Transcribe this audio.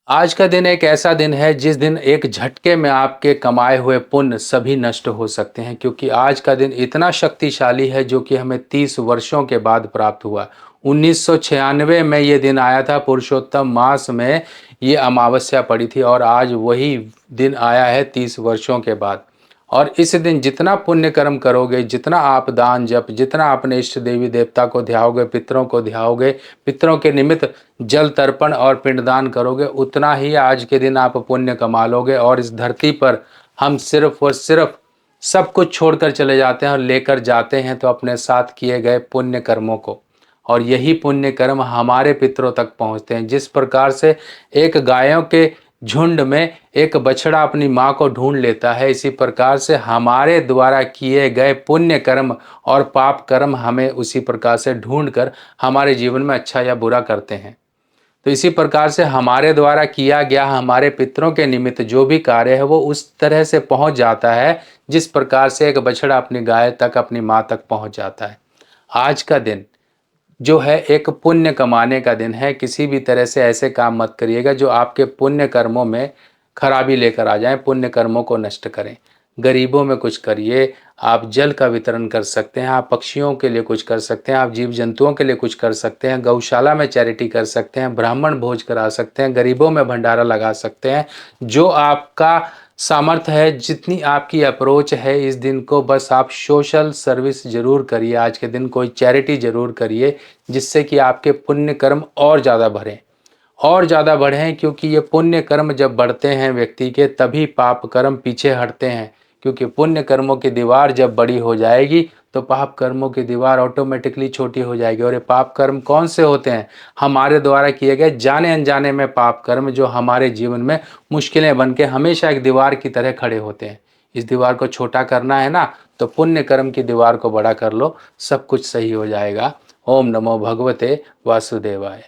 आज का दिन एक ऐसा दिन है जिस दिन एक झटके में आपके कमाए हुए पुण्य सभी नष्ट हो सकते हैं, क्योंकि आज का दिन इतना शक्तिशाली है जो कि हमें 30 वर्षों के बाद प्राप्त हुआ। 1996 में ये दिन आया था, पुरुषोत्तम मास में ये अमावस्या पड़ी थी और आज वही दिन आया है 30 वर्षों के बाद। और इस दिन जितना पुण्य कर्म करोगे, जितना आप दान जप, जितना अपने इष्ट देवी देवता को ध्याओगे, पितरों को ध्याओगे, पितरों के निमित्त जल तर्पण और पिंडदान करोगे, उतना ही आज के दिन आप पुण्य कमा लोगे। और इस धरती पर हम सिर्फ और सिर्फ सब कुछ छोड़कर चले जाते हैं और लेकर जाते हैं तो अपने साथ किए गए पुण्य कर्मों को। और यही पुण्य कर्म हमारे पितरों तक पहुंचते हैं। जिस प्रकार से एक गायों के झुंड में एक बछड़ा अपनी माँ को ढूंढ लेता है, इसी प्रकार से हमारे द्वारा किए गए पुण्य कर्म और पाप कर्म हमें उसी प्रकार से ढूंढ कर हमारे जीवन में अच्छा या बुरा करते हैं। तो इसी प्रकार से हमारे द्वारा किया गया हमारे पितरों के निमित्त जो भी कार्य है वो उस तरह से पहुंच जाता है जिस प्रकार से एक बछड़ा अपनी गाय तक, अपनी माँ तक पहुंच जाता है। आज का दिन जो है एक पुण्य कमाने का दिन है। किसी भी तरह से ऐसे काम मत करिएगा जो आपके पुण्य कर्मों में खराबी लेकर आ जाएं, पुण्य कर्मों को नष्ट करें। गरीबों में कुछ करिए, आप जल का वितरण कर सकते हैं, आप पक्षियों के लिए कुछ कर सकते हैं, आप जीव जंतुओं के लिए कुछ कर सकते हैं, गौशाला में चैरिटी कर सकते हैं, ब्राह्मण भोज करा सकते हैं, गरीबों में भंडारा लगा सकते हैं। जो आपका सामर्थ्य है, जितनी आपकी अप्रोच है, इस दिन को बस आप सोशल सर्विस ज़रूर करिए। आज के दिन कोई चैरिटी ज़रूर करिए जिससे कि आपके पुण्य कर्म और ज़्यादा बढ़ें, और ज़्यादा बढ़ें। क्योंकि ये पुण्य कर्म जब बढ़ते हैं व्यक्ति के, तभी पाप कर्म पीछे हटते हैं। क्योंकि पुण्य कर्मों की दीवार जब बड़ी हो जाएगी तो पाप कर्मों की दीवार ऑटोमेटिकली छोटी हो जाएगी। और ये पाप कर्म कौन से होते हैं? हमारे द्वारा किए गए जाने अनजाने में पाप कर्म, जो हमारे जीवन में मुश्किलें बन के हमेशा एक दीवार की तरह खड़े होते हैं। इस दीवार को छोटा करना है ना, तो पुण्य कर्म की दीवार को बड़ा कर लो, सब कुछ सही हो जाएगा। ओम नमो भगवते वासुदेवाय।